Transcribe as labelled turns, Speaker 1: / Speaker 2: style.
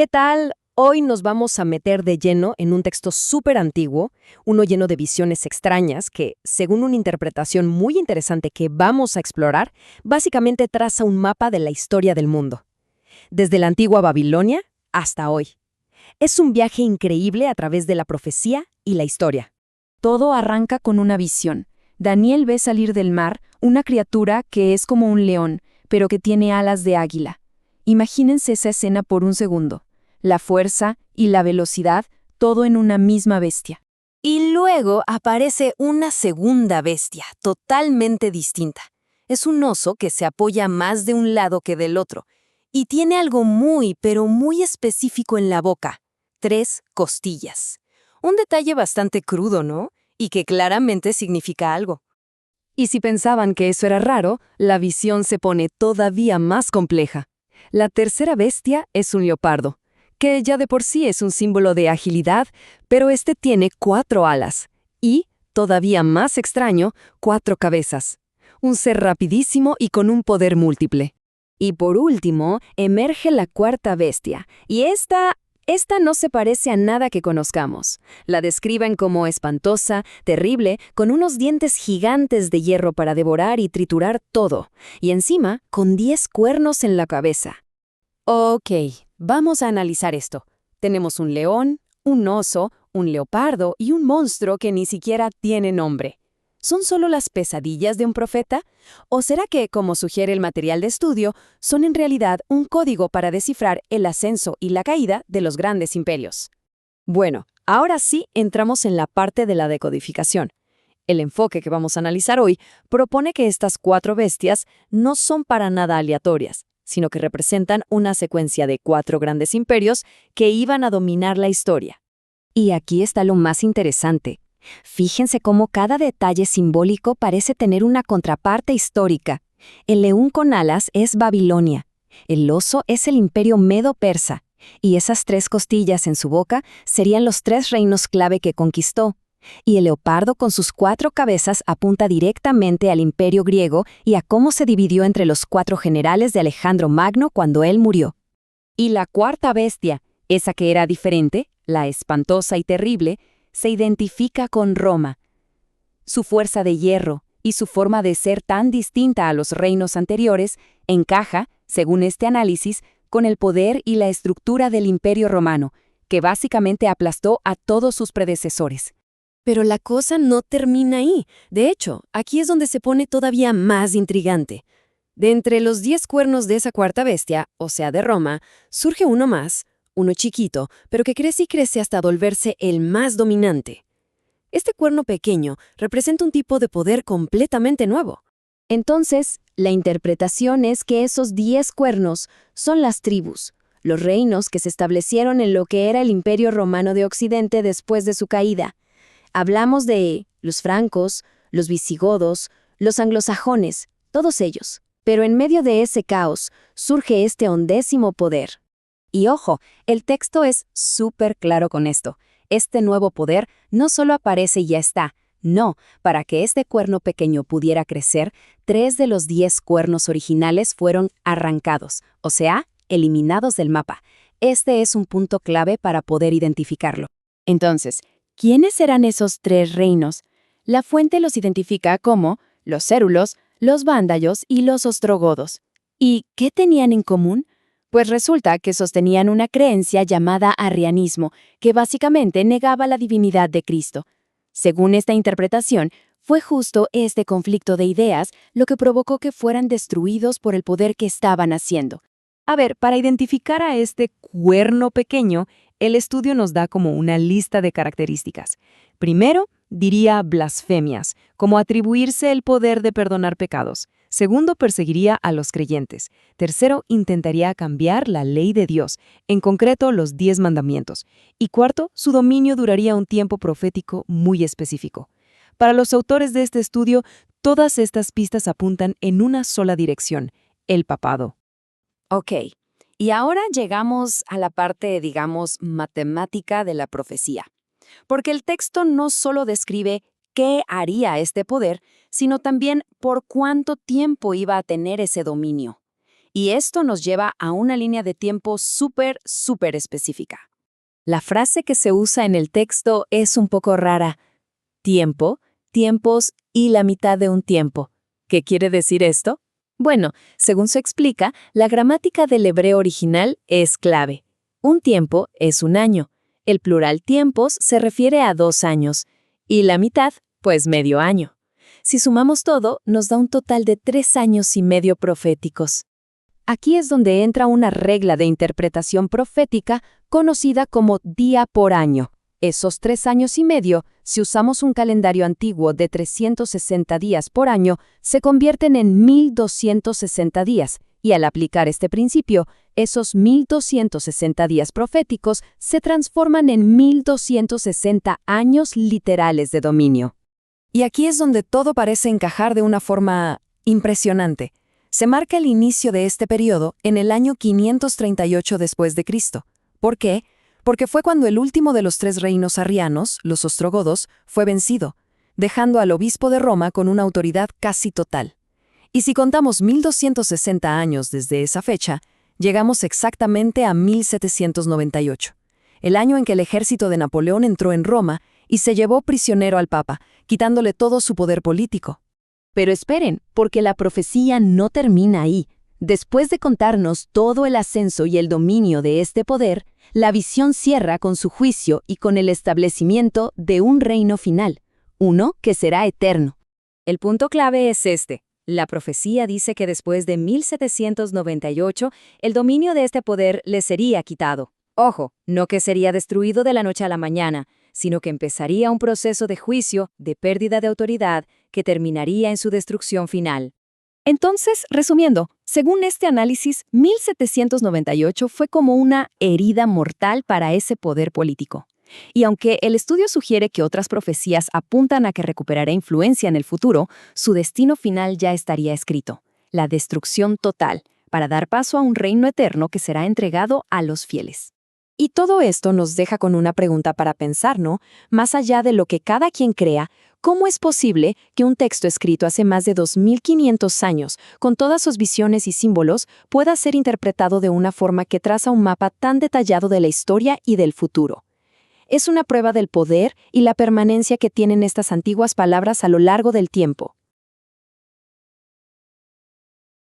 Speaker 1: ¿Qué tal? Hoy nos vamos a meter de lleno en un texto súper antiguo, uno lleno de visiones extrañas que, según una interpretación muy interesante que vamos a explorar, básicamente traza un mapa de la historia del mundo, desde la antigua Babilonia hasta hoy. Es un viaje increíble a través de la profecía y la historia.
Speaker 2: Todo arranca con una visión. Daniel ve salir del mar una criatura que es como un león, pero que tiene alas de águila. Imagínense esa escena por un segundo. La fuerza y la velocidad, todo en una misma bestia.
Speaker 1: Y luego aparece una segunda bestia, totalmente distinta. Es un oso que se apoya más de un lado que del otro, y tiene algo muy, pero muy específico en la boca: 3 costillas. Un detalle bastante crudo, ¿no? Y que claramente significa algo. Y si pensaban que eso era raro, la visión se pone todavía más compleja. La tercera bestia es un leopardo, que ya de por sí es un símbolo de agilidad, pero este tiene 4 alas y, todavía más extraño, 4 cabezas. Un ser rapidísimo y con un poder múltiple. Y por último, emerge la cuarta bestia, y esta no se parece a nada que conozcamos. La describen como espantosa, terrible, con unos dientes gigantes de hierro para devorar y triturar todo, y encima con 10 cuernos en la cabeza. Ok, vamos a analizar esto. Tenemos un león, un oso, un leopardo y un monstruo que ni siquiera tiene nombre. ¿Son solo las pesadillas de un profeta? ¿O será que, como sugiere el material de estudio, son en realidad un código para descifrar el ascenso y la caída de los grandes imperios? Bueno, ahora sí entramos en la parte de la decodificación. El enfoque que vamos a analizar hoy propone que estas 4 bestias no son para nada aleatorias, sino que representan una secuencia de 4 grandes imperios que iban a dominar la historia. Y aquí está lo más interesante. Fíjense cómo cada detalle simbólico parece tener una contraparte histórica. El león con alas es Babilonia, el oso es el imperio medo-persa, y esas 3 costillas en su boca serían los 3 reinos clave que conquistó. Y el leopardo con sus 4 cabezas apunta directamente al imperio griego y a cómo se dividió entre los 4 generales de Alejandro Magno cuando él murió. Y la cuarta bestia, esa que era diferente, la espantosa y terrible, se identifica con Roma. Su fuerza de hierro y su forma de ser tan distinta a los reinos anteriores encaja, según este análisis, con el poder y la estructura del Imperio Romano, que básicamente aplastó a todos sus predecesores. Pero la cosa no termina ahí. De hecho, aquí es donde se pone todavía más intrigante. De entre los 10 cuernos de esa cuarta bestia, o sea, de Roma, surge uno más, uno chiquito, pero que crece y crece hasta volverse el más dominante. Este cuerno pequeño representa un tipo de poder completamente nuevo. Entonces, la interpretación es que esos 10 cuernos son las tribus, los reinos que se establecieron en lo que era el Imperio Romano de Occidente después de su caída. Hablamos de los francos, los visigodos, los anglosajones, todos ellos. Pero en medio de ese caos surge este 11º poder. Y ojo, el texto es súper claro con esto. Este nuevo poder no solo aparece y ya está. No, para que este cuerno pequeño pudiera crecer, 3 de los 10 cuernos originales fueron arrancados, o sea, eliminados del mapa. Este es un punto clave para poder identificarlo. Entonces, ¿quiénes serán esos 3 reinos? La fuente los identifica como los cérulos, los vándalos y los ostrogodos. ¿Y qué tenían en común? Pues resulta que sostenían una creencia llamada arrianismo, que básicamente negaba la divinidad de Cristo. Según esta interpretación, fue justo este conflicto de ideas lo que provocó que fueran destruidos por el poder que estaban haciendo. A ver, para identificar a este cuerno pequeño, el estudio nos da como una lista de características. Primero, diría blasfemias, como atribuirse el poder de perdonar pecados. Segundo, perseguiría a los creyentes. Tercero, intentaría cambiar la ley de Dios, en concreto los 10 mandamientos. Y cuarto, su dominio duraría un tiempo profético muy específico. Para los autores de este estudio, todas estas pistas apuntan en una sola dirección: el papado. Ok, y ahora llegamos a la parte, digamos, matemática de la profecía. Porque el texto no solo describe qué haría este poder, sino también por cuánto tiempo iba a tener ese dominio.
Speaker 2: Y esto nos lleva a una línea de tiempo súper específica. La frase que se usa en el texto es un poco rara. Tiempo, tiempos y la mitad de un tiempo. ¿Qué quiere decir esto? Bueno, según se explica, la gramática del hebreo original es clave. Un tiempo es un año. El plural tiempos se refiere a 2 años. Y la mitad, pues medio año. Si sumamos todo, nos da un total de 3 años y medio proféticos. Aquí es donde entra una regla de interpretación profética conocida como día por año. Esos 3 años y medio, si usamos un calendario antiguo de 360 días por año, se convierten en 1260 días, y al aplicar este principio, esos 1260 días proféticos se transforman en 1260 años literales de dominio.
Speaker 1: Y aquí es donde todo parece encajar de una forma impresionante. Se marca el inicio de este periodo en el año 538 después de Cristo. ¿Por qué? Porque fue cuando el último de los 3 reinos arrianos, los ostrogodos, fue vencido, dejando al obispo de Roma con una autoridad casi total. Y si contamos 1260 años desde esa fecha, llegamos exactamente a 1798, el año en que el ejército de Napoleón entró en Roma y se llevó prisionero al Papa, quitándole todo su poder político.
Speaker 2: Pero esperen, porque la profecía no termina ahí. Después de contarnos todo el ascenso y el dominio de este poder, la visión cierra con su juicio y con el establecimiento de un reino final, uno que será eterno. El punto clave es este. La profecía dice que después de 1798, el dominio de este poder le sería quitado. Ojo, no que sería destruido de la noche a la mañana, sino que empezaría un proceso de juicio, de pérdida de autoridad, que terminaría en su destrucción final. Entonces, resumiendo, según este análisis, 1798 fue como una herida mortal para ese poder político. Y aunque el estudio sugiere que otras profecías apuntan a que recuperará influencia en el futuro, su destino final ya estaría escrito: la destrucción total, para dar paso a un reino eterno que será entregado a los fieles. Y todo esto nos deja con una pregunta para pensar, ¿no? Más allá de lo que cada quien crea, ¿cómo es posible que un texto escrito hace más de 2500 años, con todas sus visiones y símbolos, pueda ser interpretado de una forma que traza un mapa tan detallado de la historia y del futuro? Es una prueba del poder y la permanencia que tienen estas antiguas palabras a lo largo del tiempo.